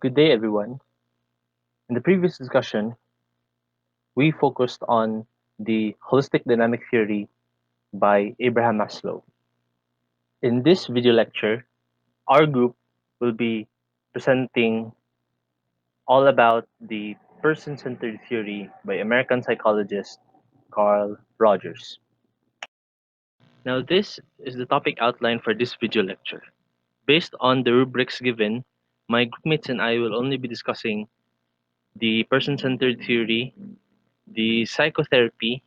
Good day, everyone. In the previous discussion, we focused on the holistic dynamic theory by Abraham Maslow. In this video lecture, our group will be presenting all about the person centered theory by American psychologist Carl Rogers. Now, this is the topic outline for this video lecture. Based on the rubrics given, my groupmates and I will only be discussing the person centered theory, the psychotherapy,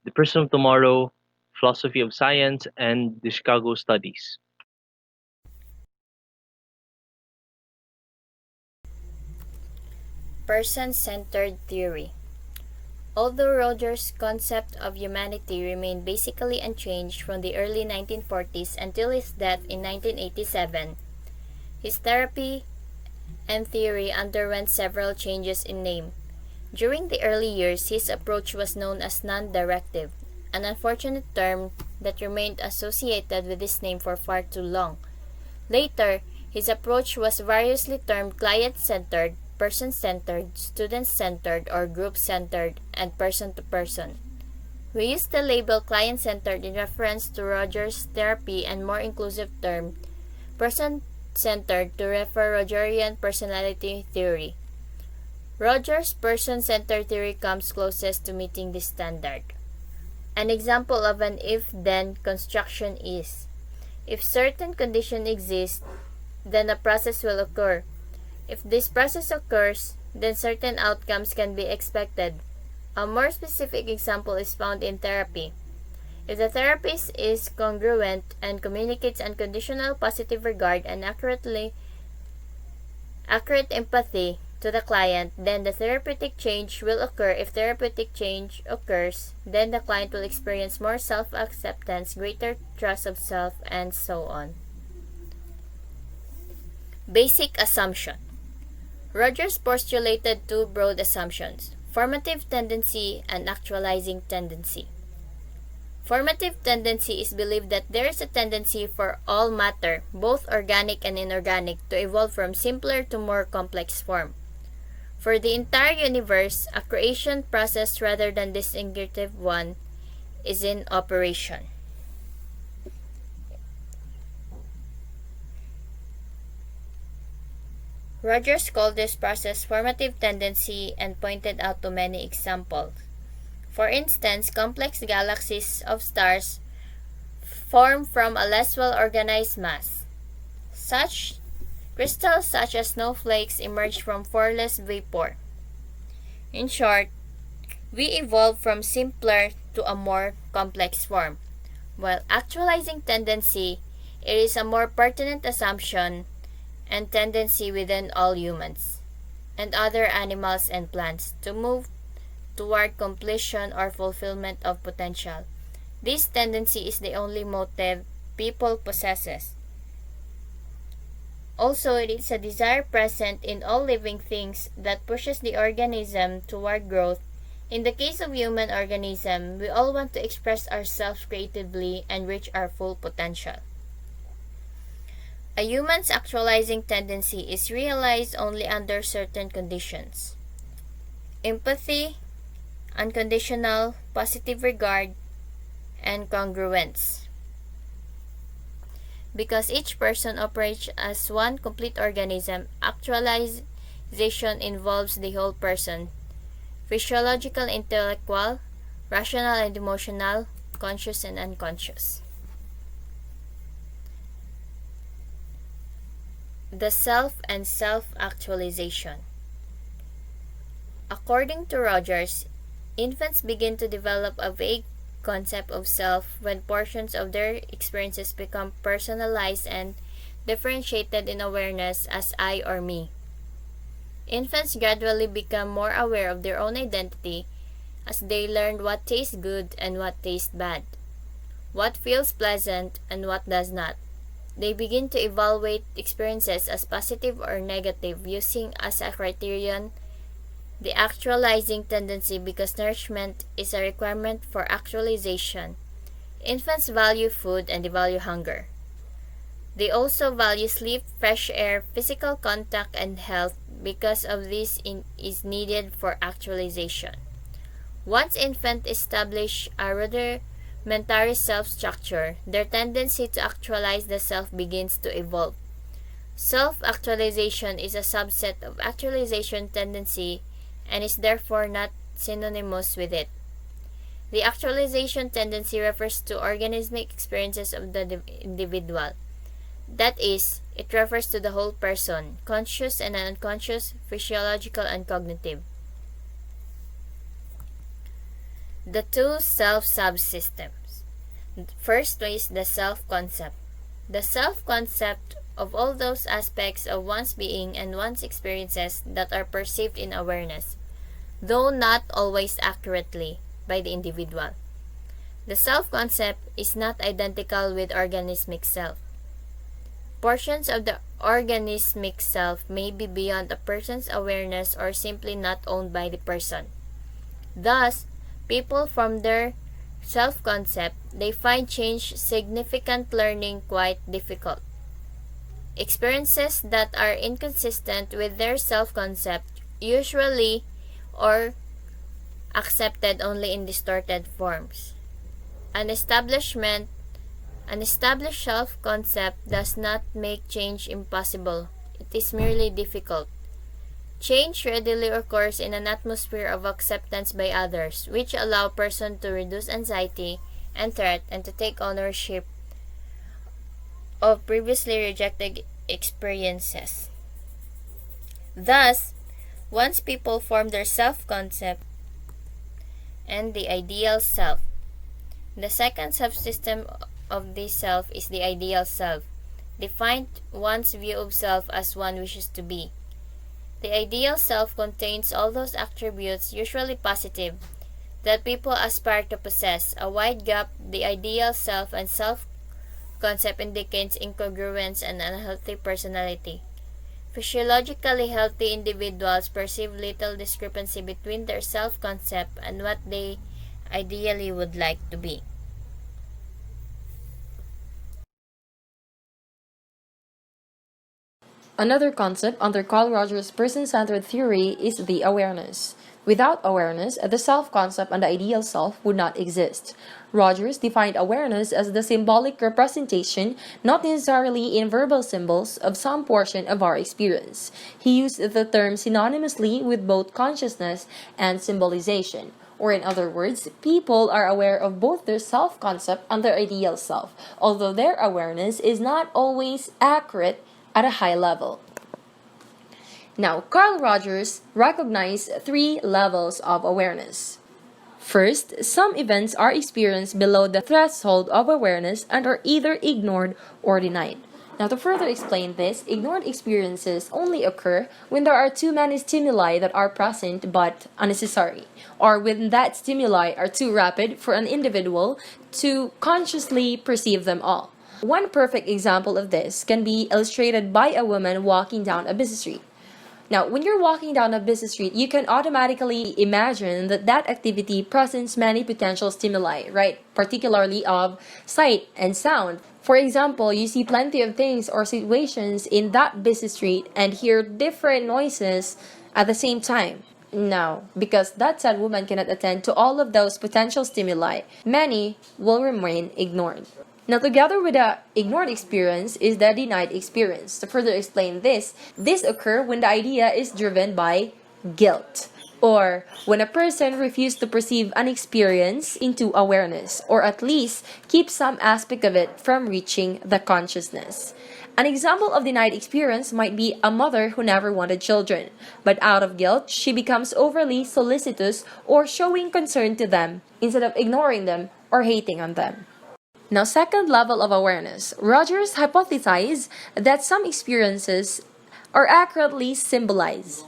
The Person of Tomorrow, Philosophy of Science, and the Chicago Studies. Person-centered theory. Although Rogers' concept of humanity remained basically unchanged from the early 1940s until his death in 1987, his therapy and theory underwent several changes in name. During the early years, his approach was known as non-directive, an unfortunate term that remained associated with his name for far too long. Later, his approach was variously termed client-centered, person-centered, student-centered, or group-centered, and person-to-person. We use the label client-centered in reference to Rogers' therapy and more inclusive term, person-centered, to refer Rogerian personality theory. Rogers' person-centered theory comes closest to meeting this standard. An example of an if-then construction is, if certain condition exists, then a process will occur. If this process occurs, then certain outcomes can be expected. A more specific example is found in therapy. If the therapist is congruent and communicates unconditional positive regard and accurate empathy to the client, then the therapeutic change will occur. If therapeutic change occurs, then the client will experience more self-acceptance, greater trust of self, and so on. Basic assumption. Rogers postulated two broad assumptions, formative tendency and actualizing tendency. Formative tendency is believed that there is a tendency for all matter, both organic and inorganic, to evolve from simpler to more complex form. For the entire universe, a creation process rather than distinctive one is in operation. Rogers called this process formative tendency and pointed out to many examples. For instance, complex galaxies of stars form from a less well-organized mass. Such crystals such as snowflakes emerge from formless vapor. In short, we evolve from simpler to a more complex form. While actualizing tendency, it is a more pertinent assumption and tendency within all humans and other animals and plants to move toward completion or fulfillment of potential. This tendency is the only motive people possesses. Also, it is a desire present in all living things that pushes the organism toward growth. In the case of human organism, we all want to express ourselves creatively and reach our full potential. A human's actualizing tendency is realized only under certain conditions. Empathy, unconditional, positive regard, and congruence. Because each person operates as one complete organism, actualization involves the whole person, physiological, intellectual, rational and emotional, conscious and unconscious. The self and self-actualization. According to Rogers, infants begin to develop a vague concept of self when portions of their experiences become personalized and differentiated in awareness as I or me. Infants gradually become more aware of their own identity as they learn what tastes good and what tastes bad, what feels pleasant and what does not. They begin to evaluate experiences as positive or negative using as a criterion the actualizing tendency because nourishment is a requirement for actualization. Infants value food and they value hunger. They also value sleep, fresh air, physical contact, and health because of this is needed for actualization. Once infants establish a rudimentary self-structure, their tendency to actualize the self begins to evolve. Self-actualization is a subset of actualization tendency and is therefore not synonymous with it. The actualization tendency refers to organismic experiences of the individual. That is, it refers to the whole person, conscious and unconscious, physiological and cognitive. The two self-subsystems. First is the self-concept. The self-concept of all those aspects of one's being and one's experiences that are perceived in awareness, though not always accurately, by the individual. The self-concept is not identical with organismic self. Portions of the organismic self may be beyond a person's awareness or simply not owned by the person. Thus, people from their self-concept, they find change, significant learning quite difficult. Experiences that are inconsistent with their self-concept usually are accepted only in distorted forms. An established self-concept does not make change impossible. It is merely difficult. Change readily occurs in an atmosphere of acceptance by others, which allow person to reduce anxiety and threat and to take ownership of previously rejected experiences. Thus, once people form their self-concept and the ideal self, the second subsystem of this self is the ideal self, defined one's view of self as one wishes to be. The ideal self contains all those attributes, usually positive, that people aspire to possess. A wide gap, the ideal self and self-concept indicates incongruence and unhealthy personality. Physiologically healthy individuals perceive little discrepancy between their self-concept and what they ideally would like to be. Another concept under Carl Rogers' person-centered theory is the awareness. Without awareness, the self-concept and the ideal self would not exist. Rogers defined awareness as the symbolic representation, not necessarily in verbal symbols, of some portion of our experience. He used the term synonymously with both consciousness and symbolization. Or in other words, people are aware of both their self-concept and their ideal self, although their awareness is not always accurate at a high level. Now, Carl Rogers recognized three levels of awareness. First, some events are experienced below the threshold of awareness and are either ignored or denied. Now, to further explain this, ignored experiences only occur when there are too many stimuli that are present but unnecessary, or when that stimuli are too rapid for an individual to consciously perceive them all. One perfect example of this can be illustrated by a woman walking down a busy street. Now, when you're walking down a busy street, you can automatically imagine that that activity presents many potential stimuli, right? Particularly of sight and sound. For example, you see plenty of things or situations in that busy street and hear different noises at the same time. Now, because that said woman cannot attend to all of those potential stimuli, many will remain ignored. Now, together with the ignored experience is the denied experience. To further explain this occurs when the idea is driven by guilt, or when a person refuses to perceive an experience into awareness, or at least keep some aspect of it from reaching the consciousness. An example of denied experience might be a mother who never wanted children, but out of guilt, she becomes overly solicitous or showing concern to them instead of ignoring them or hating on them. Now, second level of awareness. Rogers hypothesized that some experiences are accurately symbolized.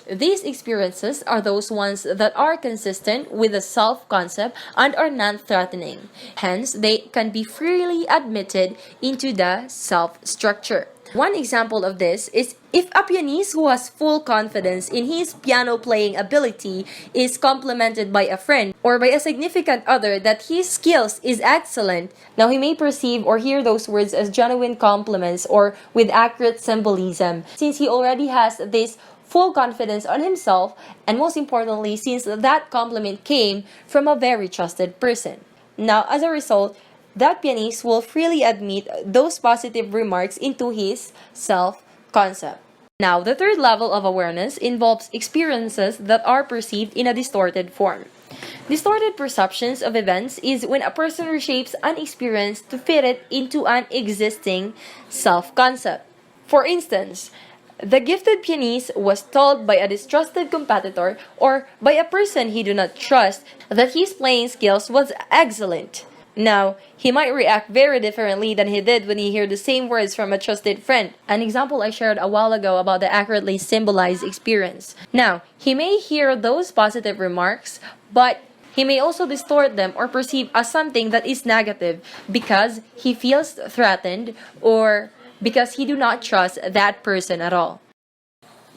These experiences are those ones that are consistent with the self-concept and are non-threatening. Hence, they can be freely admitted into the self-structure. One example of this is if a pianist who has full confidence in his piano playing ability is complimented by a friend or by a significant other that his skills is excellent. Now he may perceive or hear those words as genuine compliments or with accurate symbolism since he already has this full confidence on himself, and most importantly, since that compliment came from a very trusted person. Now, as a result, that pianist will freely admit those positive remarks into his self concept. Now, the third level of awareness involves experiences that are perceived in a distorted form. Distorted perceptions of events is when a person reshapes an experience to fit it into an existing self concept. For instance, the gifted pianist was told by a distrusted competitor or by a person he do not trust that his playing skills was excellent. Now, he might react very differently than he did when he heard the same words from a trusted friend. An example I shared a while ago about the accurately symbolized experience. Now, he may hear those positive remarks, but he may also distort them or perceive as something that is negative because he feels threatened or because he do not trust that person at all.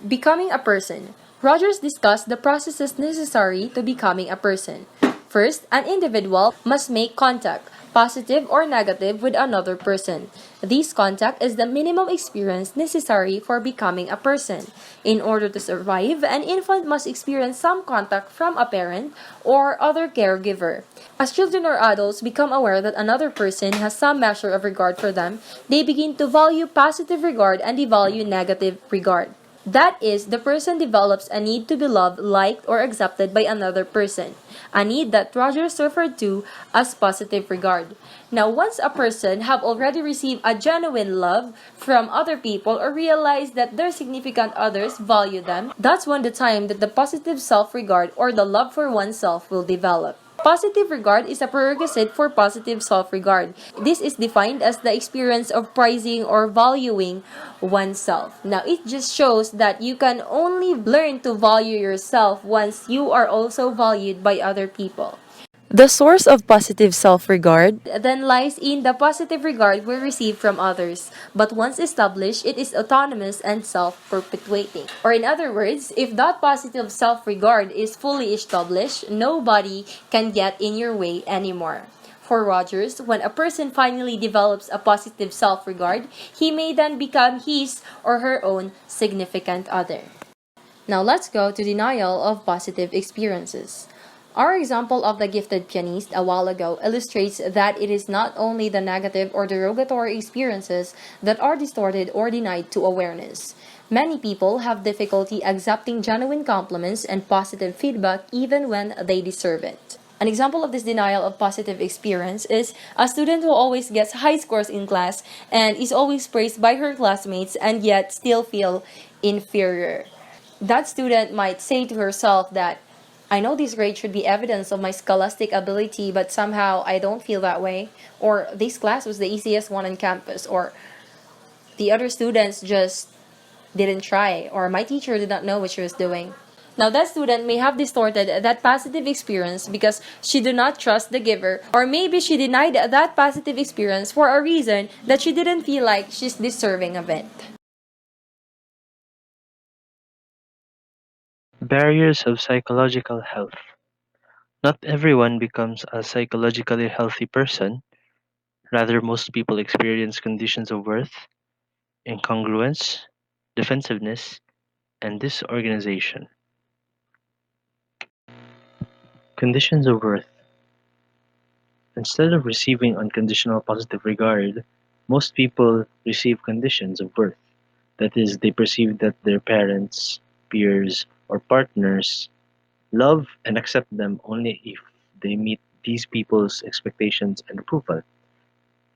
Becoming a person. Rogers discussed the processes necessary to becoming a person. First, an individual must make contact, positive or negative, with another person. This contact is the minimum experience necessary for becoming a person. In order to survive, an infant must experience some contact from a parent or other caregiver. As children or adults become aware that another person has some measure of regard for them, they begin to value positive regard and devalue negative regard. That is, the person develops a need to be loved, liked, or accepted by another person, a need that Rogers referred to as positive regard. Now, once a person have already received a genuine love from other people or realize that their significant others value them, that's when the time that the positive self-regard or the love for oneself will develop. Positive regard is a prerequisite for positive self-regard. This is defined as the experience of prizing or valuing oneself. Now, it just shows that you can only learn to value yourself once you are also valued by other people. The source of positive self regard then lies in the positive regard we receive from others, but once established, it is autonomous and self perpetuating. Or, in other words, if that positive self regard is fully established, nobody can get in your way anymore. For Rogers, when a person finally develops a positive self regard, he may then become his or her own significant other. Now let's go to denial of positive experiences. Our example of the gifted pianist a while ago illustrates that it is not only the negative or derogatory experiences that are distorted or denied to awareness. Many people have difficulty accepting genuine compliments and positive feedback even when they deserve it. An example of this denial of positive experience is a student who always gets high scores in class and is always praised by her classmates and yet still feel inferior. That student might say to herself that I know this grade should be evidence of my scholastic ability, but somehow I don't feel that way. Or this class was the easiest one on campus. Or the other students just didn't try. Or my teacher did not know what she was doing. Now that student may have distorted that positive experience because she did not trust the giver. Or maybe she denied that positive experience for a reason that she didn't feel like she's deserving of it. Barriers of psychological health. Not everyone becomes a psychologically healthy person. Rather, most people experience conditions of worth, incongruence, defensiveness, and disorganization. Conditions of worth. Instead of receiving unconditional positive regard, most people receive conditions of worth. That is, they perceive that their parents, peers, or partners love and accept them only if they meet these people's expectations and approval.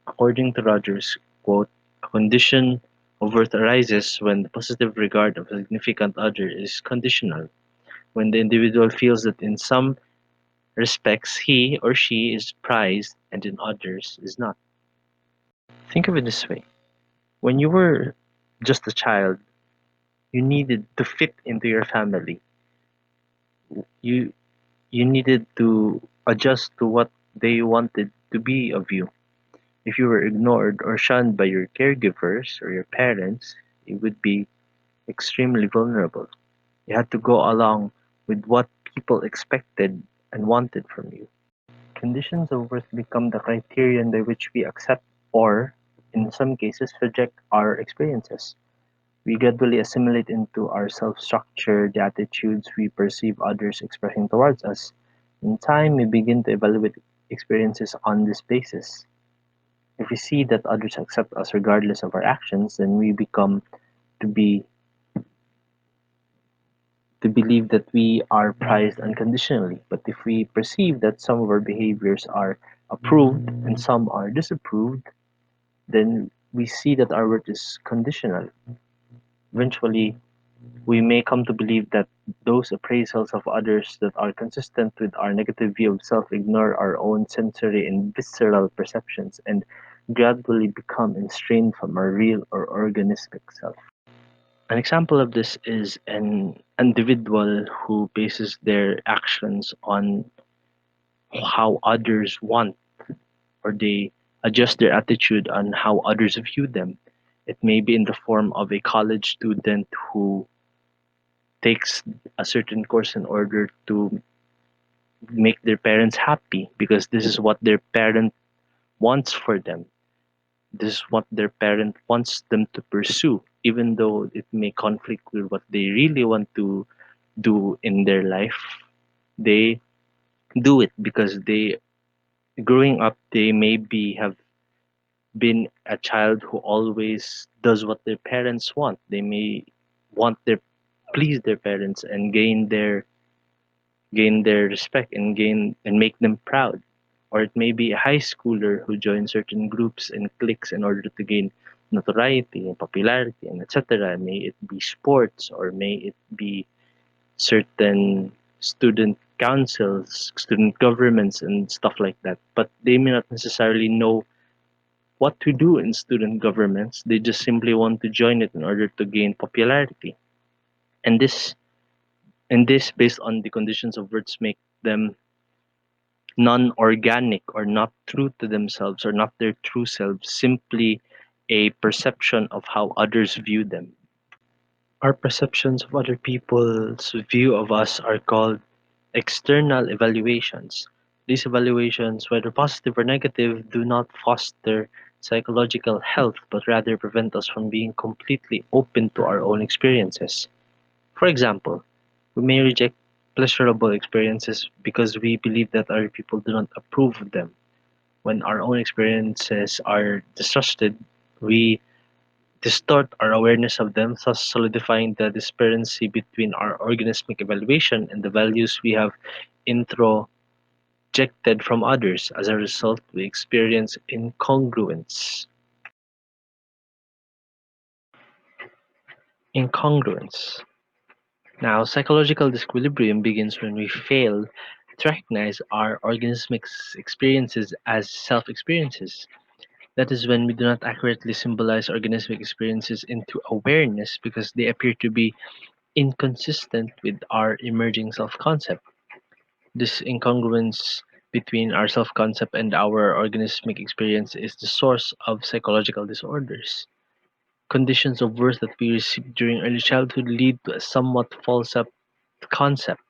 According to Rogers, quote, a condition of worth arises when the positive regard of a significant other is conditional, when the individual feels that in some respects he or she is prized and in others is not. Think of it this way. When you were just a child, you needed to fit into your family. You you needed to adjust to what they wanted to be of you. If you were ignored or shunned by your caregivers or your parents, you would be extremely vulnerable. You had to go along with what people expected and wanted from you. Conditions of worth become the criterion by which we accept or, in some cases, reject our experiences. We gradually assimilate into our self-structure the attitudes we perceive others expressing towards us. In time, we begin to evaluate experiences on this basis. If we see that others accept us regardless of our actions, then we become to be to believe that we are prized unconditionally. But if we perceive that some of our behaviors are approved and some are disapproved, then we see that our worth is conditional. Eventually, we may come to believe that those appraisals of others that are consistent with our negative view of self ignore our own sensory and visceral perceptions and gradually become estranged from our real or organismic self. An example of this is an individual who bases their actions on how others want, or they adjust their attitude on how others view them. It may be in the form of a college student who takes a certain course in order to make their parents happy because this is what their parent wants for them. This is what their parent wants them to pursue, even though it may conflict with what they really want to do in their life. They do it because they, growing up, they maybe have been a child who always does what their parents want. They may want their please their parents and gain their respect and gain and make them proud. Or it may be a high schooler who joins certain groups and cliques in order to gain notoriety and popularity and etc. May it be sports or may it be certain student councils, student governments, and stuff like that. But they may not necessarily know what to do in student governments. They just simply want to join it in order to gain popularity. And this based on the conditions of words make them non-organic or not true to themselves or not their true selves, simply a perception of how others view them. Our perceptions of other people's view of us are called external evaluations. These evaluations, whether positive or negative, do not foster psychological health but rather prevent us from being completely open to our own experiences. For example, we may reject pleasurable experiences because we believe that other people do not approve of them. When our own experiences are distrusted, we distort our awareness of them, thus solidifying the disparity between our organismic evaluation and the values we have introjected from others. As a result, we experience incongruence. Incongruence. Now, psychological disequilibrium begins when we fail to recognize our organismic experiences as self experiences. That is when we do not accurately symbolize organismic experiences into awareness because they appear to be inconsistent with our emerging self concept. This incongruence between our self concept and our organismic experience is the source of psychological disorders. Conditions of worth that we receive during early childhood lead to a somewhat false up concept,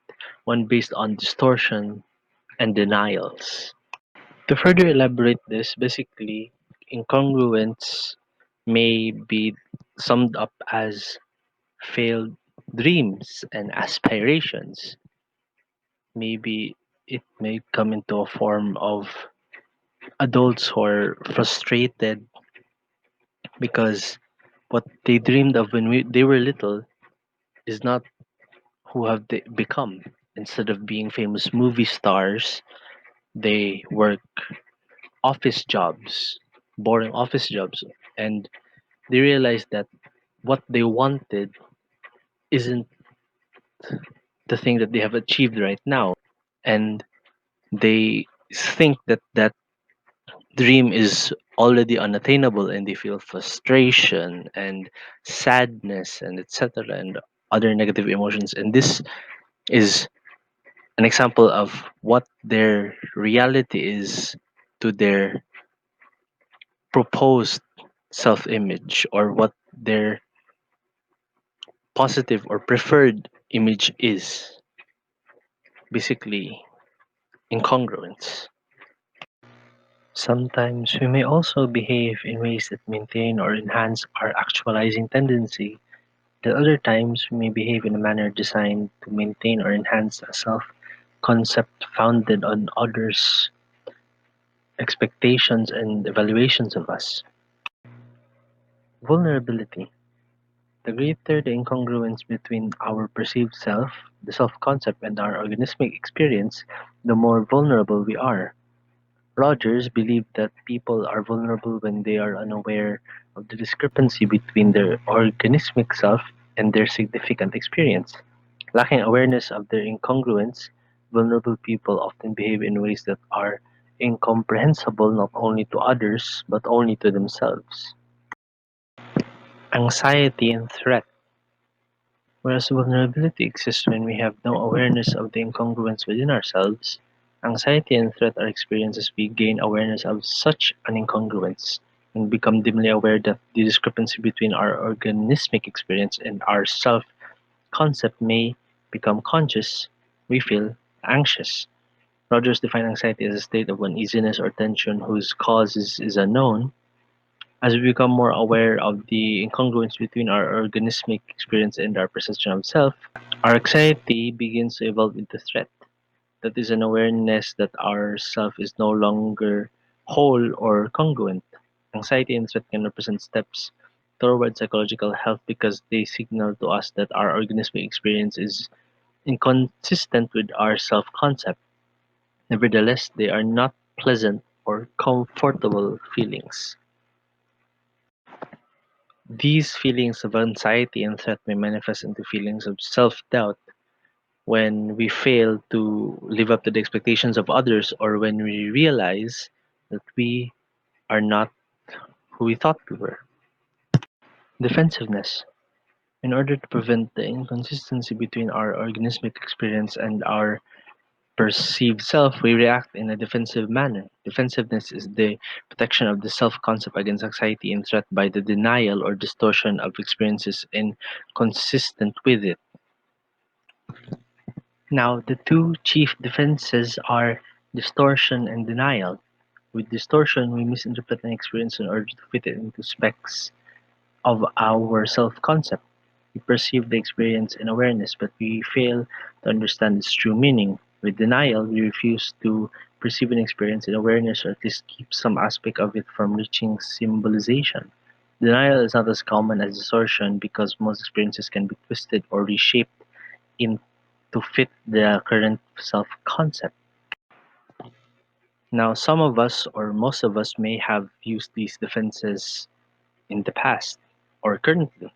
one based on distortion and denials. To further elaborate this, basically, incongruence may be summed up as failed dreams and aspirations. Maybe it may come into a form of adults who are frustrated because what they dreamed of when they were little is not who have they become. Instead of being famous movie stars, they work office jobs, boring office jobs, and they realize that what they wanted isn't the thing that they have achieved right now, and they think that that dream is already unattainable, and they feel frustration and sadness and etc. and other negative emotions. And this is an example of what their reality is to their proposed self image or what their positive or preferred image is. Basically, incongruence. Sometimes we may also behave in ways that maintain or enhance our actualizing tendency. At other times, we may behave in a manner designed to maintain or enhance a self concept founded on others' expectations and evaluations of us. Vulnerability. The greater the incongruence between our perceived self, the self concept, and our organismic experience, the more vulnerable we are. Rogers believed that people are vulnerable when they are unaware of the discrepancy between their organismic self and their significant experience. Lacking awareness of their incongruence, vulnerable people often behave in ways that are incomprehensible not only to others but only to themselves. Anxiety and threat. Whereas vulnerability exists when we have no awareness of the incongruence within ourselves, anxiety and threat are experienced as we gain awareness of such an incongruence and become dimly aware that the discrepancy between our organismic experience and our self concept may become conscious. We feel anxious. Rogers defined anxiety as a state of uneasiness or tension whose cause is unknown. As we become more aware of the incongruence between our organismic experience and our perception of self, our anxiety begins to evolve into threat. That is an awareness that our self is no longer whole or congruent. Anxiety and threat can represent steps toward psychological health because they signal to us that our organismic experience is inconsistent with our self concept. Nevertheless, they are not pleasant or comfortable feelings. These feelings of anxiety and threat may manifest into feelings of self doubt when we fail to live up to the expectations of others or when we realize that we are not who we thought we were. Defensiveness. In order to prevent the inconsistency between our organismic experience and our perceived self, we react in a defensive manner. Defensiveness is the protection of the self concept against anxiety and threat by the denial or distortion of experiences inconsistent with it. Now, the two chief defenses are distortion and denial. With distortion, we misinterpret an experience in order to fit it into specs of our self concept. We perceive the experience in awareness, but we fail to understand its true meaning. With denial, we refuse to perceive an experience in awareness or at least keep some aspect of it from reaching symbolization. Denial is not as common as distortion because most experiences can be twisted or reshaped in to fit the current self concept. Now, some of us or most of us may have used these defenses in the past or currently,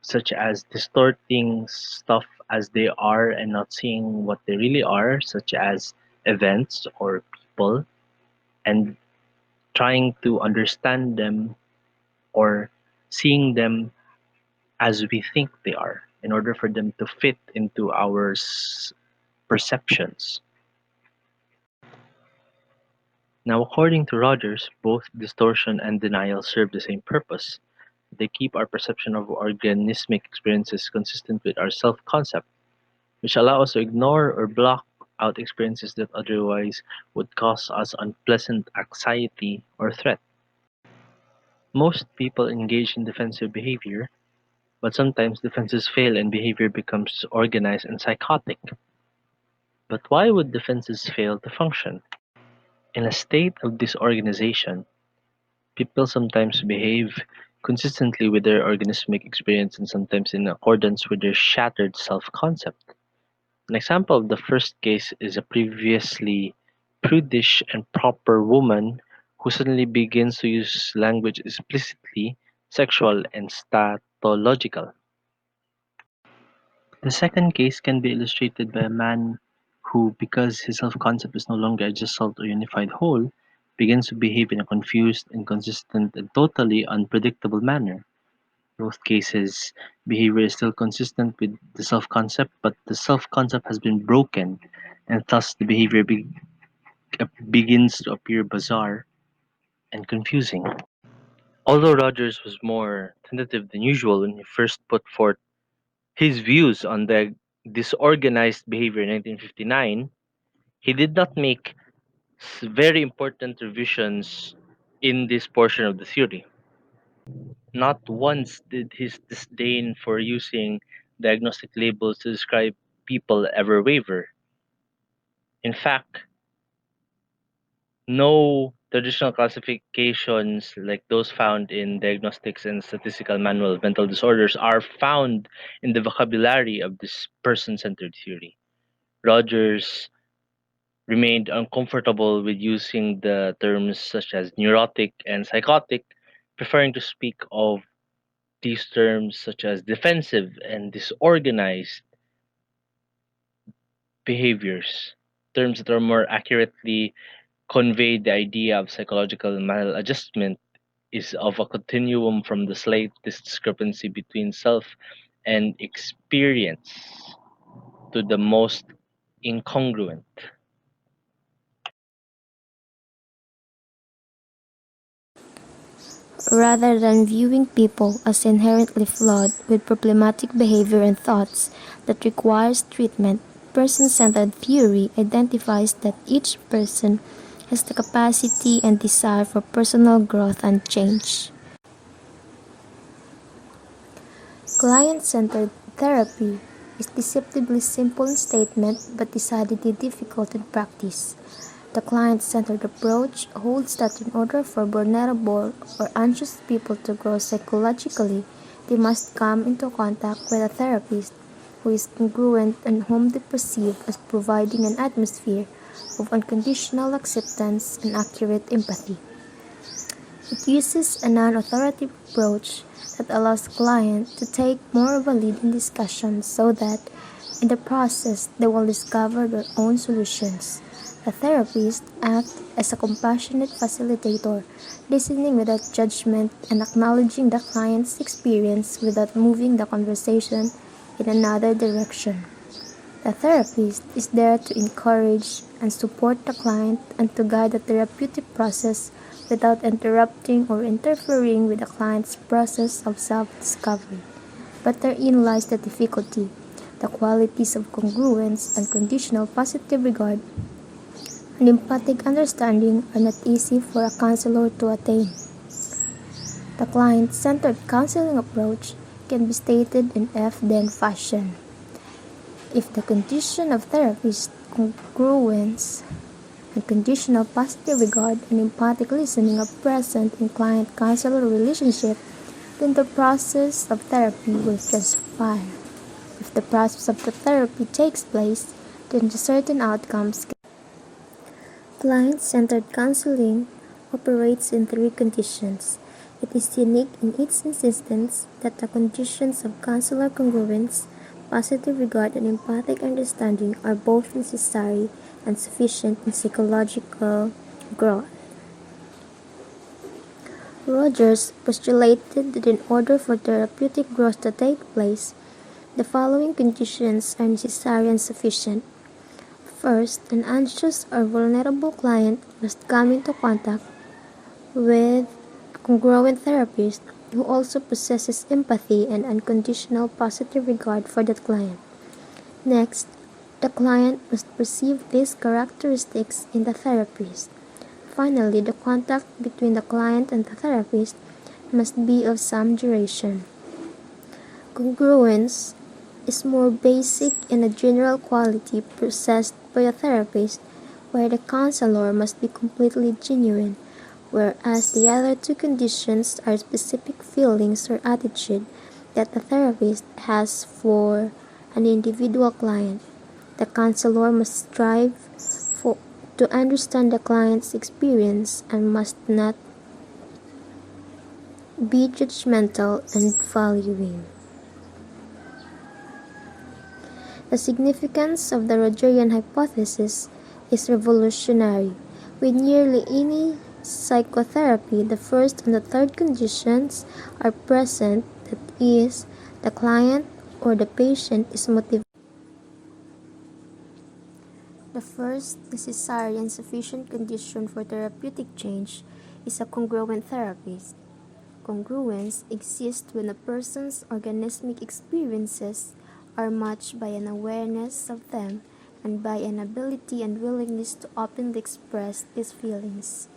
such as distorting stuff as they are and not seeing what they really are, such as events or people, and trying to understand them or seeing them as we think they are in order for them to fit into our perceptions. Now, according to Rogers, both distortion and denial serve the same purpose. They keep our perception of organismic experiences consistent with our self concept, which allow us to ignore or block out experiences that otherwise would cause us unpleasant anxiety or threat. Most people engage in defensive behavior, but sometimes defenses fail and behavior becomes organized and psychotic. But why would defenses fail to function? In a state of disorganization, people sometimes behave consistently with their organismic experience and sometimes in accordance with their shattered self concept. An example of the first case is a previously prudish and proper woman who suddenly begins to use language explicitly sexual and statological. The second case can be illustrated by a man who, because his self concept is no longer a just salt or unified whole, begins to behave in a confused, inconsistent, and totally unpredictable manner. In both cases, behavior is still consistent with the self concept, but the self concept has been broken, and thus the behavior begins to appear bizarre and confusing. Although Rogers was more tentative than usual when he first put forth his views on the disorganized behavior in 1959, he did not make very important revisions in this portion of the theory. Not once did his disdain for using diagnostic labels to describe people ever waver. In fact, no traditional classifications like those found in Diagnostics and Statistical Manual of Mental Disorders are found in the vocabulary of this person centered theory. Rogers remained uncomfortable with using the terms such as neurotic and psychotic, preferring to speak of these terms such as defensive and disorganized behaviors, terms that are more accurately convey the idea of psychological maladjustment is of a continuum from the slightest discrepancy between self and experience to the most incongruent. Rather than viewing people as inherently flawed with problematic behavior and thoughts that requires treatment, person-centered theory identifies that each person has the capacity and desire for personal growth and change. Client-centered therapy is deceptively simple in statement but decidedly difficult in practice. The client-centered approach holds that in order for vulnerable or anxious people to grow psychologically, they must come into contact with a therapist who is congruent and whom they perceive as providing an atmosphere of unconditional acceptance and accurate empathy. It uses a non-authoritative approach that allows clients to take more of a lead in discussions so that, in the process, they will discover their own solutions. The therapist acts as a compassionate facilitator, listening without judgment and acknowledging the client's experience without moving the conversation in another direction. The therapist is there to encourage and support the client and to guide the therapeutic process without interrupting or interfering with the client's process of self-discovery. But therein lies the difficulty. The qualities of congruence and conditional positive regard and empathic understanding are not easy for a counselor to attain. The client-centered counseling approach can be stated in F-then fashion. If the condition of therapy is congruence and conditional positive regard and empathic listening are present in client-counselor relationship, then the process of therapy will transpire. If the process of the therapy takes place, then the certain outcomes. Client-centered counseling operates in three conditions. It is unique in its insistence that the conditions of counselor congruence, positive regard, and empathic understanding are both necessary and sufficient in psychological growth. Rogers postulated that in order for therapeutic growth to take place, the following conditions are necessary and sufficient. First, an anxious or vulnerable client must come into contact with a congruent therapist who also possesses empathy and unconditional positive regard for that client. Next, the client must perceive these characteristics in the therapist. Finally, the contact between the client and the therapist must be of some duration. Congruence is more basic and a general quality possessed by a therapist, where the counselor must be completely genuine, whereas the other two conditions are specific feelings or attitude that the therapist has for an individual client. The counselor must strive to understand the client's experience and must not be judgmental and valuing. The significance of the Rogerian hypothesis is revolutionary. With nearly any psychotherapy, the first and the third conditions are present, that is, the client or the patient is motivated. The first necessary and sufficient condition for therapeutic change is a congruent therapist. Congruence exists when a person's organismic experiences are matched by an awareness of them and by an ability and willingness to openly express these feelings.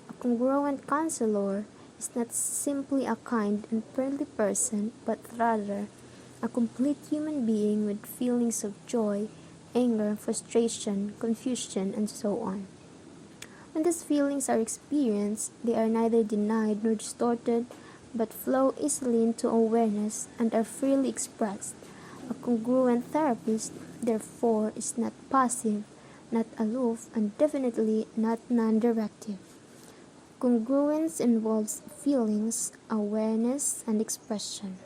A congruent counselor is not simply a kind and friendly person, but rather a complete human being with feelings of joy, anger, frustration, confusion, and so on. When these feelings are experienced, they are neither denied nor distorted, but flow easily into awareness and are freely expressed. A congruent therapist, therefore, is not passive, not aloof, and definitely not non-directive. Congruence involves feelings, awareness, and expression.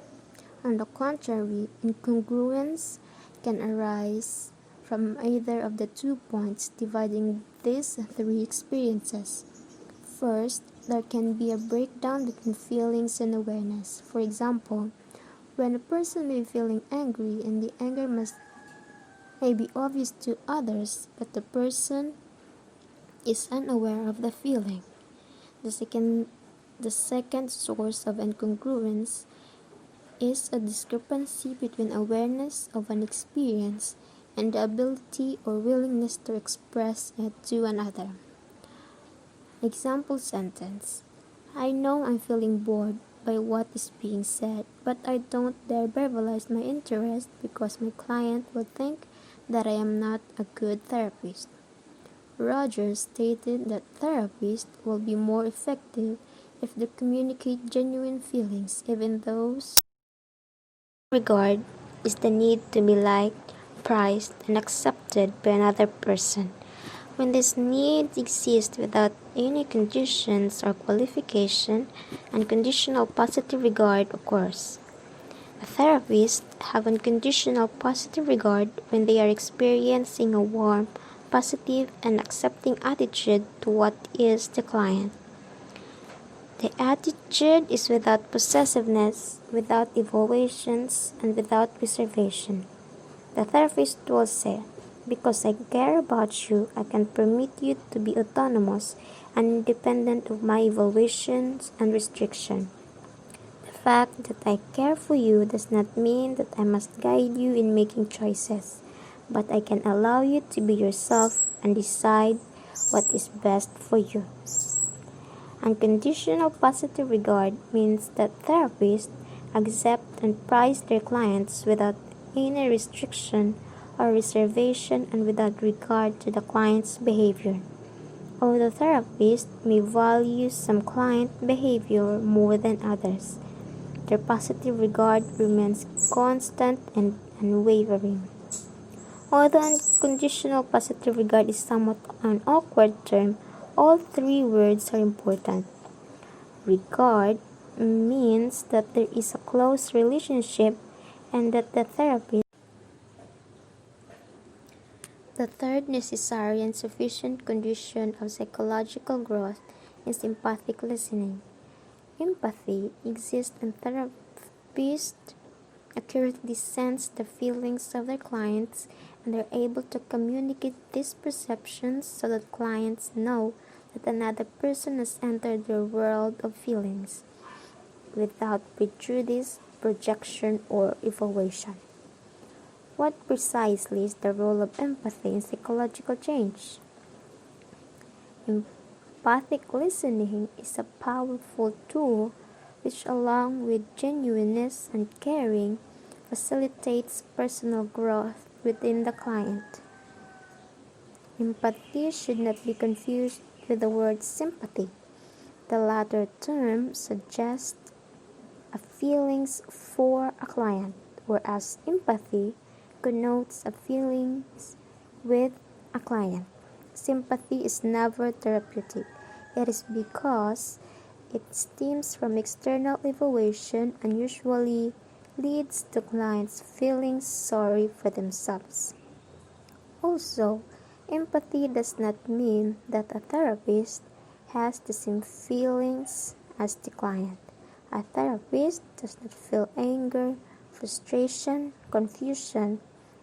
On the contrary, incongruence can arise from either of the 2 points dividing these three experiences. First, there can be a breakdown between feelings and awareness. For example, when a person may be feeling angry and the anger may be obvious to others, but the person is unaware of the feeling. The second source of incongruence is a discrepancy between awareness of an experience and the ability or willingness to express it to another. Example sentence: I know I'm feeling bored by what is being said, but I don't dare verbalize my interest because my client will think that I am not a good therapist. Rogers stated that therapists will be more effective if they communicate genuine feelings, even those regard is the need to be liked, prized, and accepted by another person. When this need exists without any conditions or qualification, unconditional positive regard occurs. A therapist have unconditional positive regard when they are experiencing a warm, positive, and accepting attitude to what is the client. The attitude is without possessiveness, without evaluations, and without reservation. The therapist will say, because I care about you, I can permit you to be autonomous and independent of my evaluations and restriction. The fact that I care for you does not mean that I must guide you in making choices, but I can allow you to be yourself and decide what is best for you. Unconditional positive regard means that therapists accept and prize their clients without any restriction or reservation and without regard to the client's behavior. Although therapists may value some client behavior more than others, their positive regard remains constant and unwavering. Although unconditional positive regard is somewhat an awkward term, all three words are important. Regard means that there is a close relationship and that the third necessary and sufficient condition of psychological growth is empathic listening. Empathy exists when therapists accurately sense the feelings of their clients and are able to communicate these perceptions so that clients know that another person has entered their world of feelings without prejudice, projection, or evaluation. What precisely is the role of empathy in psychological change? Empathic listening is a powerful tool which, along with genuineness and caring, facilitates personal growth within the client. Empathy should not be confused with the word sympathy. The latter term suggests a feelings for a client, whereas empathy connotes a feelings with a client. Sympathy is never therapeutic. It is because it stems from external evaluation and usually leads to clients feeling sorry for themselves. Also, empathy does not mean that a therapist has the same feelings as the client. A therapist does not feel anger, frustration, confusion,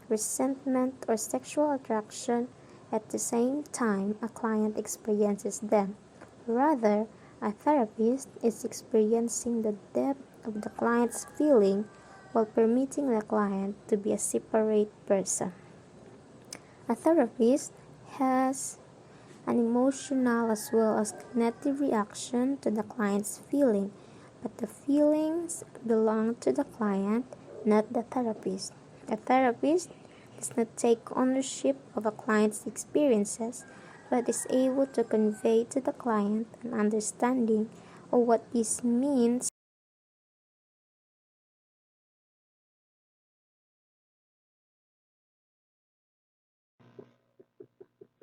resentment, or sexual attraction at the same time a client experiences them. Rather, A therapist is experiencing the depth of the client's feeling while permitting the client to be a separate person. A therapist has an emotional as well as cognitive reaction to the client's feeling, but the feelings belong to the client, not the therapist. The therapist does not take ownership of a client's experiences, but is able to convey to the client an understanding of what this means.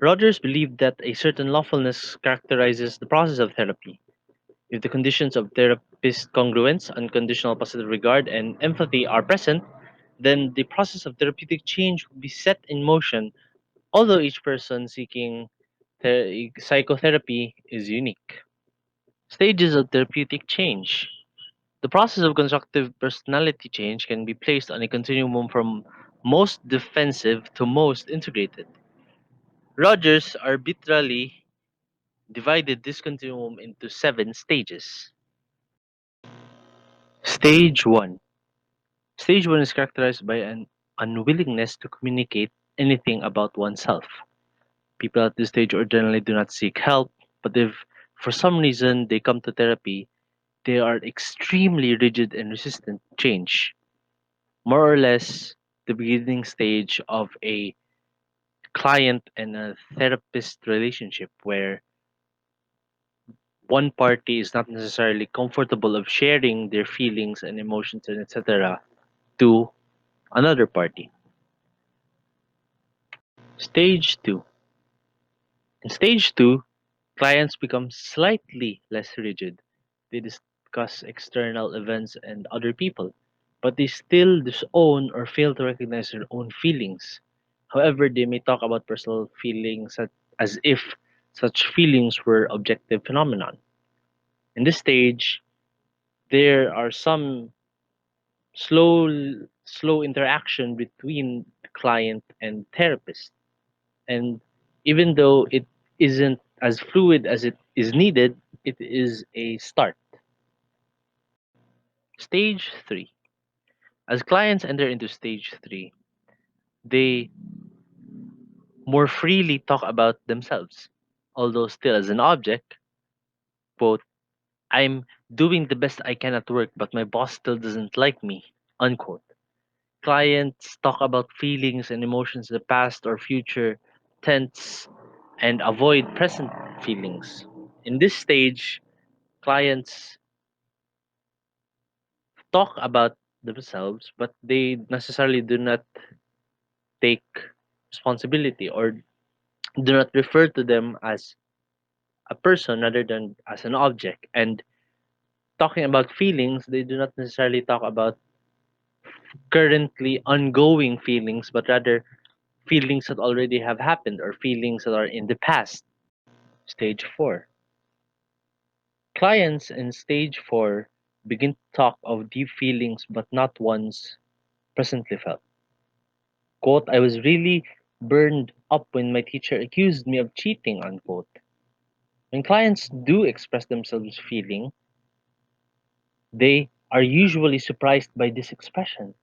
Rogers believed that a certain lawfulness characterizes the process of therapy. If the conditions of therapist congruence, unconditional positive regard, and empathy are present, then the process of therapeutic change will be set in motion, although each person seeking psychotherapy is unique. Stages of therapeutic change. The process of constructive personality change can be placed on a continuum from most defensive to most integrated. Rogers arbitrarily divided this continuum into 7 stages. Stage 1. Stage 1 is characterized by an unwillingness to communicate anything about oneself. People at this stage ordinarily do not seek help, but if for some reason they come to therapy, they are extremely rigid and resistant to change. More or less the beginning stage of a client and a therapist relationship where one party is not necessarily comfortable of sharing their feelings and emotions and etc. to another party. Stage 2. In stage 2, clients become slightly less rigid. They discuss external events and other people, but they still disown or fail to recognize their own feelings. However, they may talk about personal feelings as if such feelings were objective phenomenon. In this stage, there are some slow slow interaction between the client and therapist. And even though it isn't as fluid as it is needed, it is a start. Stage 3. As clients enter into stage 3, they more freely talk about themselves. Although still as an object, quote, I'm doing the best I can at work, but my boss still doesn't like me, unquote. Clients talk about feelings and emotions in the past or future tense and avoid present feelings. In this stage, clients talk about themselves, but they necessarily do not take responsibility or do not refer to them as a person rather than as an object. And talking about feelings, they do not necessarily talk about currently ongoing feelings, but rather feelings that already have happened or feelings that are in the past. Stage 4. Clients in stage 4 begin to talk of deep feelings but not ones presently felt. Quote, I was really burned up when my teacher accused me of cheating, unquote. When clients do express themselves feeling, they are usually surprised by this expression.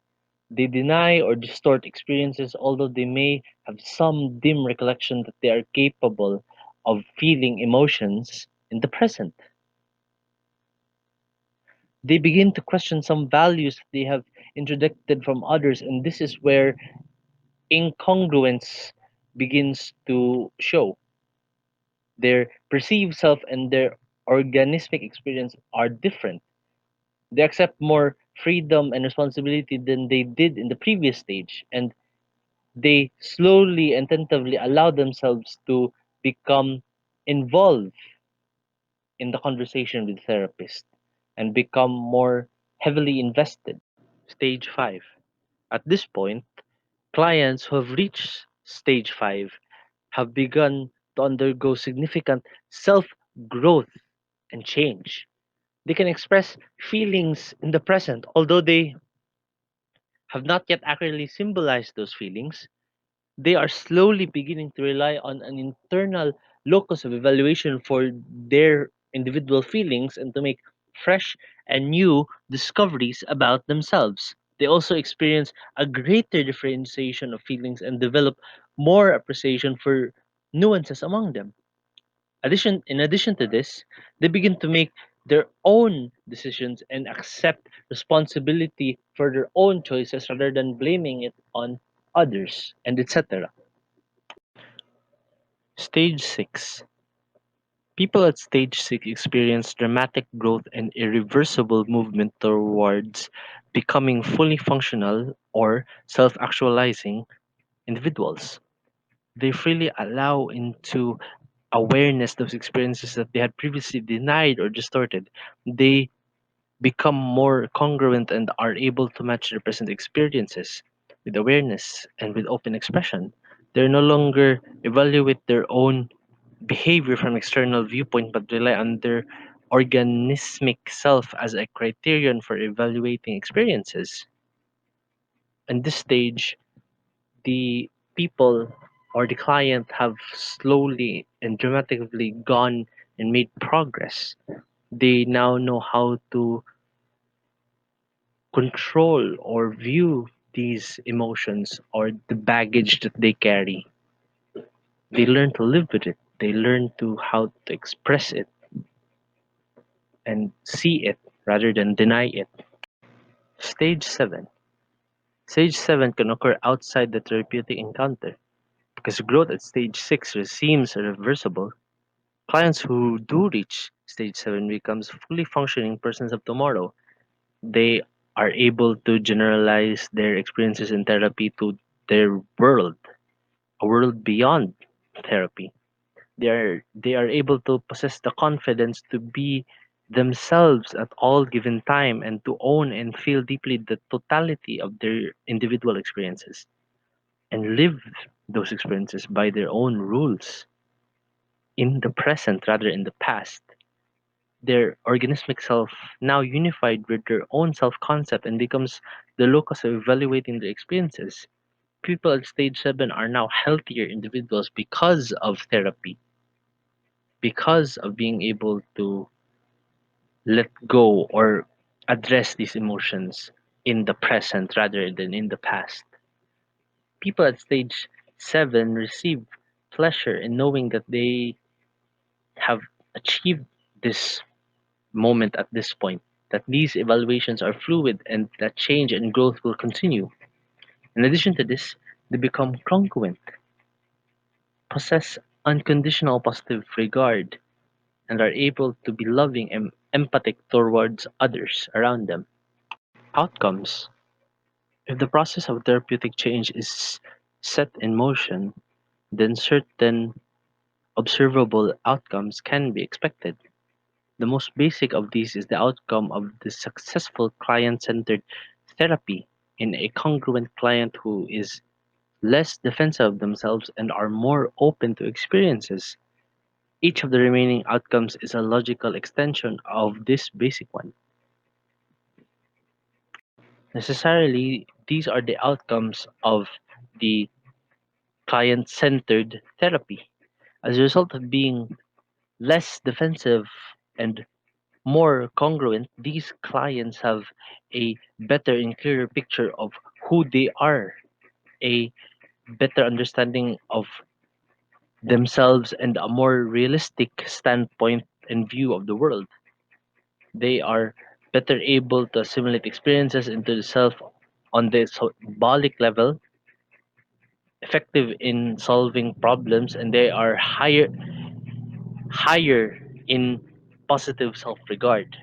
They deny or distort experiences, although they may have some dim recollection that they are capable of feeling emotions in the present. They begin to question some values they have introduced from others, and this is where incongruence begins to show. Their perceived self and their organismic experience are different. They accept more freedom and responsibility than they did in the previous stage, and they slowly and tentatively allow themselves to become involved in the conversation with the therapist and become more heavily invested. Stage 5. At this point, clients who have reached stage 5 have begun to undergo significant self growth and change. They can express feelings in the present, although they have not yet accurately symbolized those feelings. They are slowly beginning to rely on an internal locus of evaluation for their individual feelings and to make fresh and new discoveries about themselves. They also experience a greater differentiation of feelings and develop more appreciation for nuances among them. In addition to this, they begin to make their own decisions and accept responsibility for their own choices rather than blaming it on others and etc. Stage 6. People at stage 6 experience dramatic growth and irreversible movement towards becoming fully functional or self actualizing individuals. They freely allow into awareness those experiences that they had previously denied or distorted. They become more congruent and are able to match their present experiences with awareness and with open expression. They no longer evaluate their own behavior from external viewpoint but rely on their organismic self as a criterion for evaluating experiences. In this stage, the people or the client have slowly and dramatically gone and made progress. They now know how to control or view these emotions or the baggage that they carry. They learn to live with it. They learn to how to express it and see it rather than deny it. Stage 7. Stage 7 can occur outside the therapeutic encounter. Because growth at stage 6 seems irreversible, clients who do reach stage 7 becomes fully functioning persons of tomorrow. They are able to generalize their experiences in therapy to their world, a world beyond therapy. They are able to possess the confidence to be themselves at all given time and to own and feel deeply the totality of their individual experiences and live those experiences by their own rules in the present rather in the past. Their organismic self now unified with their own self concept and becomes the locus of evaluating their experiences. People at stage 7 are now healthier individuals because of therapy, because of being able to let go or address these emotions in the present rather than in the past. People at stage 7 receive pleasure in knowing that they have achieved this moment at this point, that these evaluations are fluid and that change and growth will continue. In addition to this, they become congruent, possess unconditional positive regard, and are able to be loving and empathic towards others around them. Outcomes. If the process of therapeutic change is set in motion, then certain observable outcomes can be expected. The most basic of these is the outcome of the successful client-centered therapy in a congruent client who is less defensive of themselves and are more open to experiences. Each of the remaining outcomes is a logical extension of this basic one. Necessarily, these are the outcomes of the client-centered therapy. As a result of being less defensive and more congruent, these clients have a better and clearer picture of who they are, a better understanding of themselves, and a more realistic standpoint and view of the world. They are better able to assimilate experiences into the self on the symbolic level, effective in solving problems, and they are higher in positive self-regard.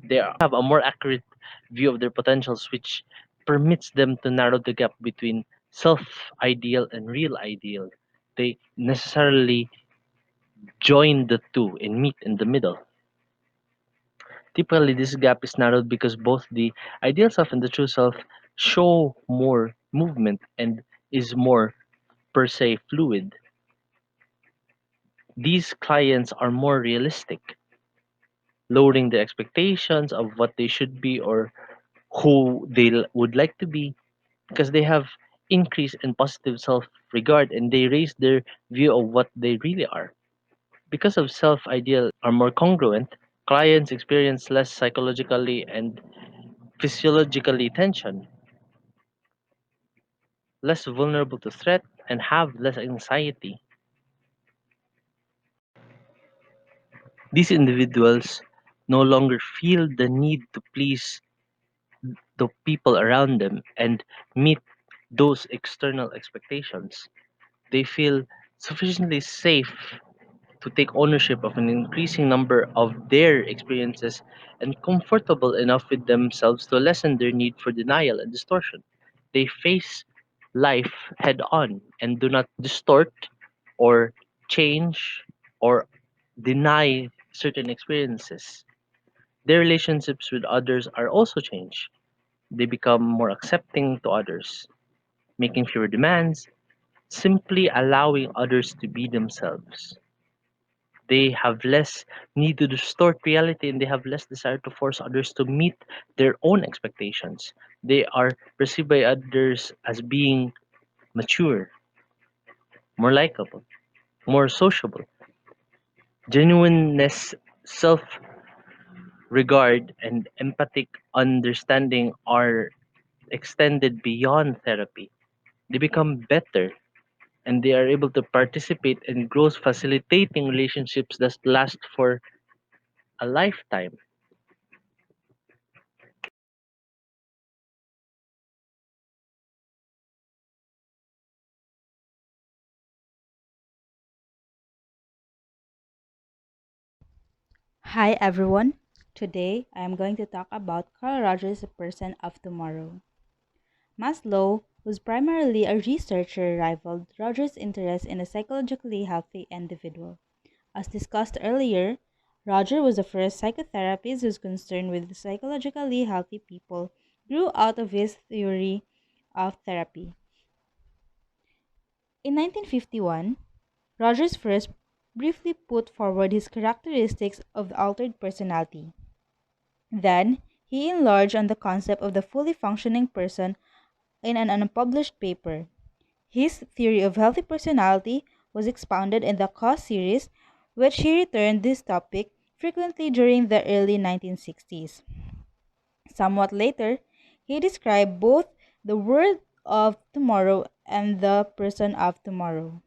They have a more accurate view of their potentials, which permits them to narrow the gap between self ideal and real ideal. They necessarily join the two and meet in the middle. Typically, this gap is narrowed because both the ideal self and the true self show more movement and is more per se fluid. These clients are more realistic, lowering the expectations of what they should be or who they would like to be because they have increase in positive self regard and they raise their view of what they really are. Because of self-ideal are more congruent, clients experience less psychologically and physiologically tension, less vulnerable to threat, and have less anxiety. These individuals no longer feel the need to please the people around them and meet those external expectations. They feel sufficiently safe to take ownership of an increasing number of their experiences and comfortable enough with themselves to lessen their need for denial and distortion. They face life head on and do not distort or change or deny certain experiences. Their relationships with others are also changed. They become more accepting to others, making fewer demands, simply allowing others to be themselves. They have less need to distort reality and they have less desire to force others to meet their own expectations. They are perceived by others as being mature, more likable, more sociable. Genuineness, self regard, and empathic understanding are extended beyond therapy. They become better and they are able to participate in growth facilitating relationships that last for a lifetime. Hi everyone. Today I am going to talk about Carl Rogers, the person of tomorrow. Maslow, who's primarily a researcher, rivaled Rogers' interest in a psychologically healthy individual. As discussed earlier, Roger was the first psychotherapist whose concern with psychologically healthy people grew out of his theory of therapy. In 1951, Rogers first briefly put forward his characteristics of the altered personality. Then, he enlarged on the concept of the fully functioning person in an unpublished paper. His theory of healthy personality was expounded in the Cause series, which he returned this topic frequently during the early 1960s. Somewhat later, he described both the world of tomorrow and the person of tomorrow.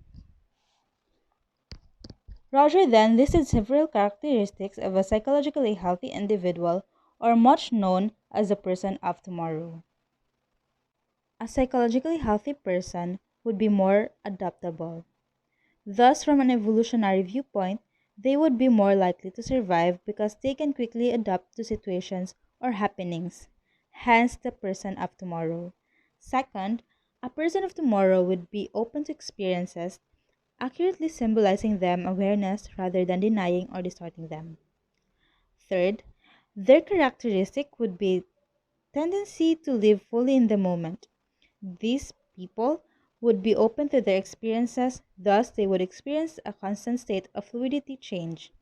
Roger then listed several characteristics of a psychologically healthy individual, or much known as the person of tomorrow. A psychologically healthy person would be more adaptable. Thus, from an evolutionary viewpoint, they would be more likely to survive because they can quickly adapt to situations or happenings. Hence, the person of tomorrow. Second, a person of tomorrow would be open to experiences, accurately symbolizing them awareness rather than denying or distorting them. Third, their characteristic would be tendency to live fully in the moment. These people would be open to their experiences, thus, they would experience a constant state of fluidity change.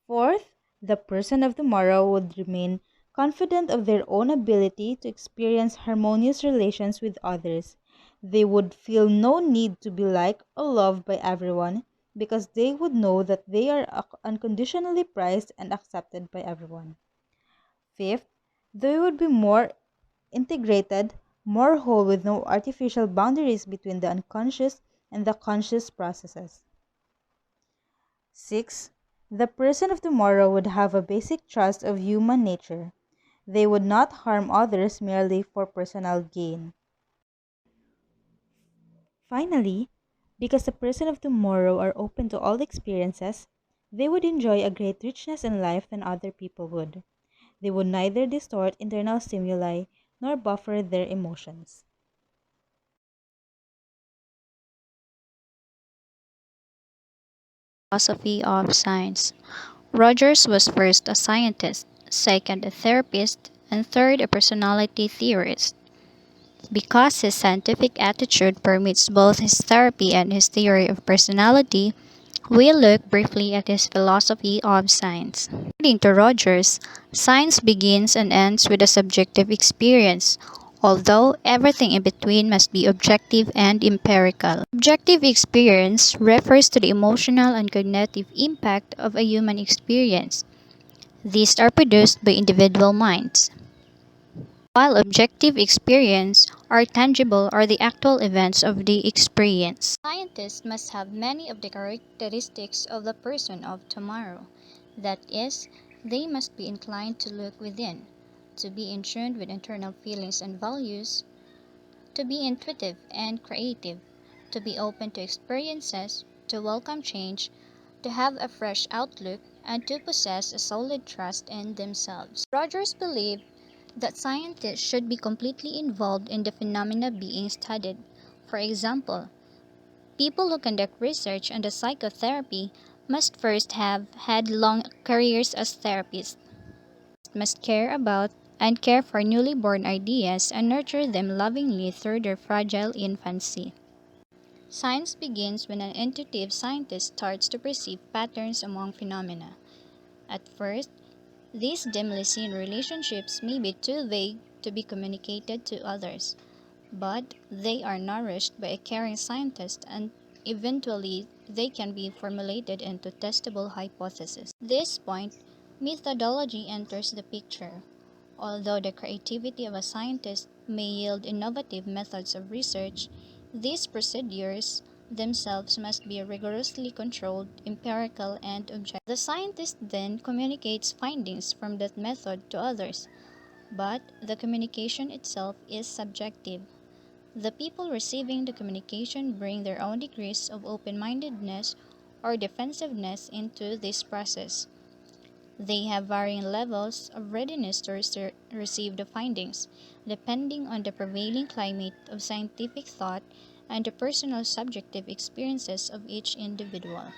Fourth, the person of tomorrow would remain confident of their own ability to experience harmonious relations with others. They would feel no need to be liked or loved by everyone because they would know that they are unconditionally prized and accepted by everyone. Fifth, they would be more integrated, more whole with no artificial boundaries between the unconscious and the conscious processes. 6. The person of tomorrow would have a basic trust of human nature. They would not harm others merely for personal gain. Finally, because the person of tomorrow are open to all experiences, they would enjoy a great richness in life than other people would. They would neither distort internal stimuli nor buffer their emotions. Philosophy of science. Rogers was first a scientist, second a therapist, and third a personality theorist. Because his scientific attitude permits both his therapy and his theory of personality, we look briefly at his philosophy of science. According to Rogers, science begins and ends with a subjective experience. although everything in between must be objective and empirical. Objective experience refers to the emotional and cognitive impact of a human experience. These are produced by individual minds, while objective experience are tangible or the actual events of the experience. Scientists must have many of the characteristics of the person of tomorrow. That is, they must be inclined to look within, to be in tune with internal feelings and values, to be intuitive and creative, to be open to experiences, to welcome change, to have a fresh outlook, and to possess a solid trust in themselves. Rogers believed that scientists should be completely involved in the phenomena being studied. For example, people who conduct research on the psychotherapy must first have had long careers as therapists, must care about and care for newly born ideas and nurture them lovingly through their fragile infancy. Science begins when an intuitive scientist starts to perceive patterns among phenomena. At first, these dimly seen relationships may be too vague to be communicated to others, but they are nourished by a caring scientist and eventually they can be formulated into testable hypotheses. At this point, methodology enters the picture. Although the creativity of a scientist may yield innovative methods of research, these procedures themselves must be rigorously controlled, empirical, and objective. The scientist then communicates findings from that method to others, but the communication itself is subjective. The people receiving the communication bring their own degrees of open-mindedness or defensiveness into this process. They have varying levels of readiness to receive the findings, depending on the prevailing climate of scientific thought and the personal subjective experiences of each individual.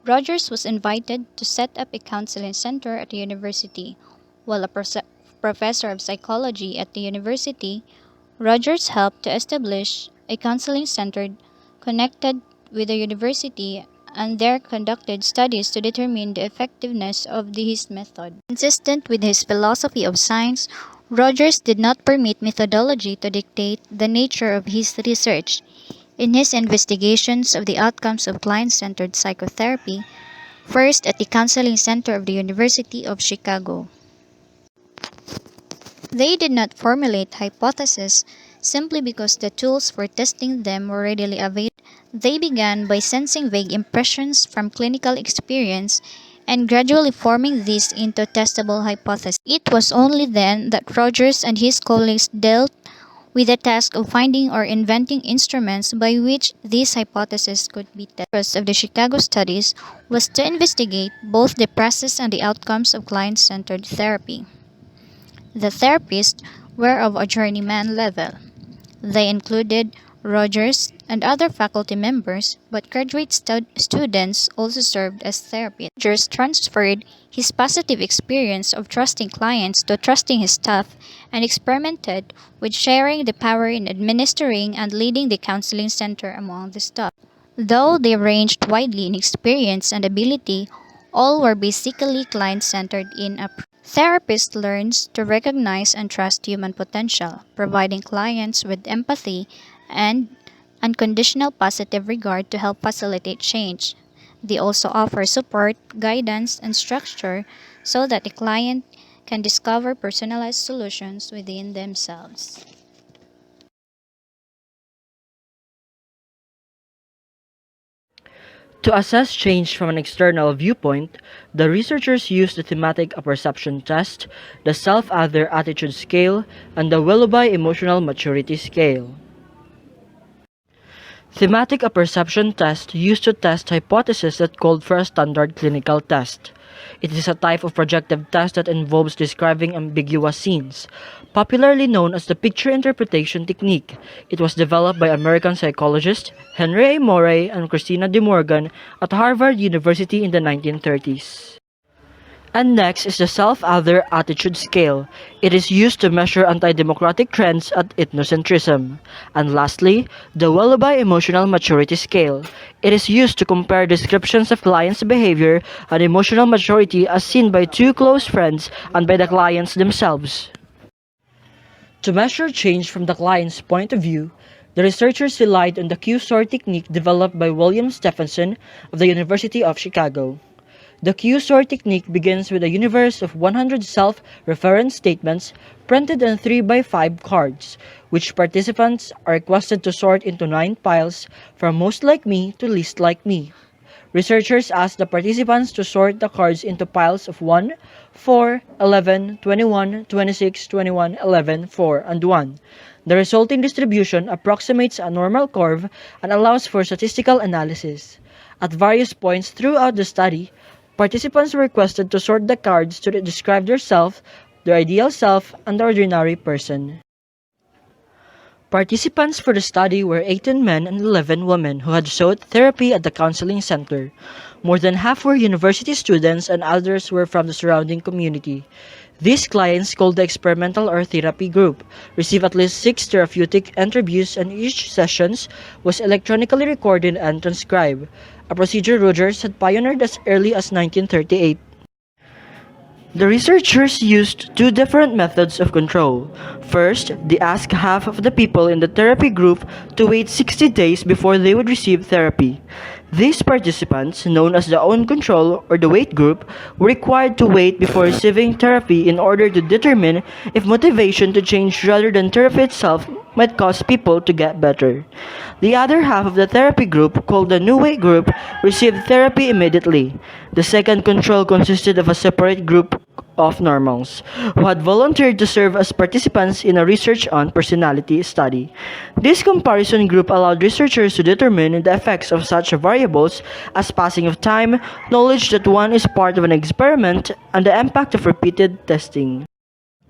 Rogers was invited to set up a counseling center at the university. While a professor of psychology at the university, Rogers helped to establish a counseling center connected with the university and there conducted studies to determine the effectiveness of his method. Consistent with his philosophy of science, Rogers did not permit methodology to dictate the nature of his research. In his investigations of the outcomes of client-centered psychotherapy, first at the Counseling Center of the University of Chicago, they did not formulate hypotheses simply because the tools for testing them were readily available. They began by sensing vague impressions from clinical experience and gradually forming these into testable hypotheses. It was only then that Rogers and his colleagues dealt with the task of finding or inventing instruments by which these hypotheses could be tested. The purpose of the Chicago studies was to investigate both the process and the outcomes of client-centered therapy. The therapists were of a journeyman level. They included Rogers and other faculty members, but graduate students also served as therapists. Rogers transferred his positive experience of trusting clients to trusting his staff and experimented with sharing the power in administering and leading the counseling center among the staff. Though they ranged widely in experience and ability, all were basically client-centered in approach. Therapist learns to recognize and trust human potential, providing clients with empathy and unconditional positive regard to help facilitate change. They also offer support, guidance, and structure so that the client can discover personalized solutions within themselves. To assess change from an external viewpoint, the researchers used the thematic apperception test, the self-other attitude scale, and the Willoughby emotional maturity scale. Thematic apperception test used to test hypotheses that called for a standard clinical test. It is a type of projective test that involves describing ambiguous scenes, popularly known as the picture interpretation technique. It was developed by American psychologists Henry A. Morey and Christina De Morgan at Harvard University in the 1930s. And next is the self-other attitude scale. It is used to measure anti-democratic trends at ethnocentrism. And lastly, the Willoughby emotional maturity scale. It is used to compare descriptions of clients' behavior and emotional maturity as seen by two close friends and by the clients themselves. To measure change from the client's point of view, the researchers relied on the Q-SOAR technique developed by William Stephenson of the University of Chicago. The Q-SOAR technique begins with a universe of 100 self-reference statements printed on 3 by 5 cards, which participants are requested to sort into 9 piles from most like me to least like me. Researchers asked the participants to sort the cards into piles of 1, 4, 11, 21, 26, 21, 11, 4, and 1. The resulting distribution approximates a normal curve and allows for statistical analysis. At various points throughout the study, participants were requested to sort the cards to describe their self, their ideal self, and the ordinary person. Participants for the study were 18 men and 11 women who had sought therapy at the counseling center. More than half were university students and others were from the surrounding community. These clients, called the experimental or therapy group, received at least 6 therapeutic interviews, and each session was electronically recorded and transcribed, a procedure Rogers had pioneered as early as 1938. The researchers used two different methods of control. First, they asked half of the people in the therapy group to wait 60 days before they would receive therapy. These participants, known as the own control or the wait group, were required to wait before receiving therapy in order to determine if motivation to change rather than therapy itself might cause people to get better. The other half of the therapy group, called the New Way group, received therapy immediately. The second control consisted of a separate group of normals, who had volunteered to serve as participants in a research on personality study. This comparison group allowed researchers to determine the effects of such variables as passing of time, knowledge that one is part of an experiment, and the impact of repeated testing.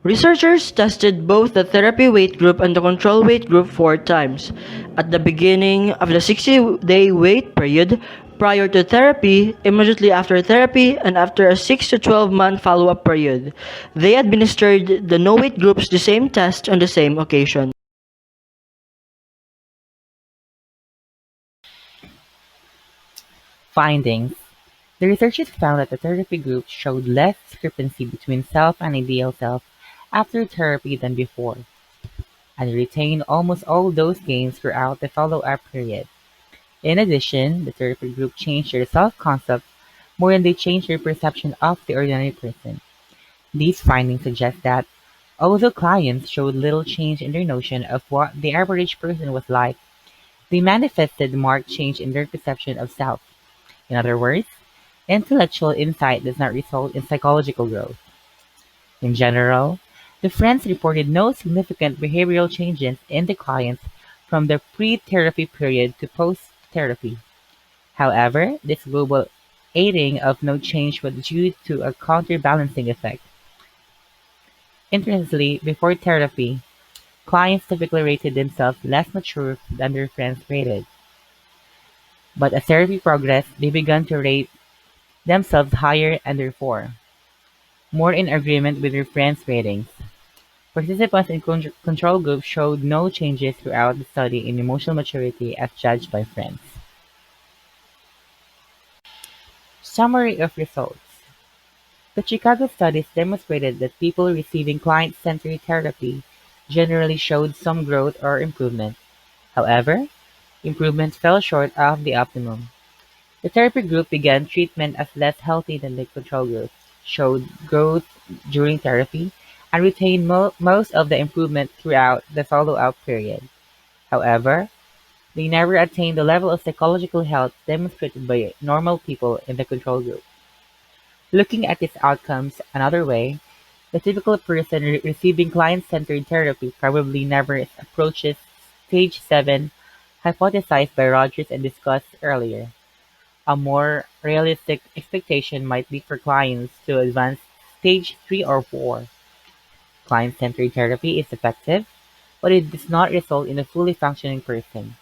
Researchers tested both the therapy wait group and the control wait group 4 times. At the beginning of the 60-day wait period, prior to therapy, immediately after therapy, and after a 6 to 12-month follow-up period. They administered the no-wait groups the same test on the same occasion. Findings. The researchers found that the therapy group showed less discrepancy between self and ideal self after therapy than before, and retained almost all those gains throughout the follow-up period. In addition, the therapy group changed their self-concept more than they changed their perception of the ordinary person. These findings suggest that, although clients showed little change in their notion of what the average person was like, they manifested marked change in their perception of self. In other words, intellectual insight does not result in psychological growth. In general, the friends reported no significant behavioral changes in the clients from the pre-therapy period to post-therapy. However, this global aiding of no change was due to a counterbalancing effect. Interestingly, before therapy, clients typically rated themselves less mature than their friends rated. But as therapy progressed, they began to rate themselves higher and therefore more in agreement with their friends' ratings. Participants in control groups showed no changes throughout the study in emotional maturity as judged by friends. Summary of results. The Chicago studies demonstrated that people receiving client-centered therapy generally showed some growth or improvement. However, improvements fell short of the optimum. The therapy group began treatment as less healthy than the control group, showed growth during therapy, and retained most of the improvement throughout the follow-up period. However, they never attained the level of psychological health demonstrated by normal people in the control group. Looking at its outcomes another way, the typical person receiving client-centered therapy probably never approaches stage 7 hypothesized by Rogers and discussed earlier. A more realistic expectation might be for clients to advance stage 3 or 4. Client-centered therapy is effective, but it does not result in a fully functioning person.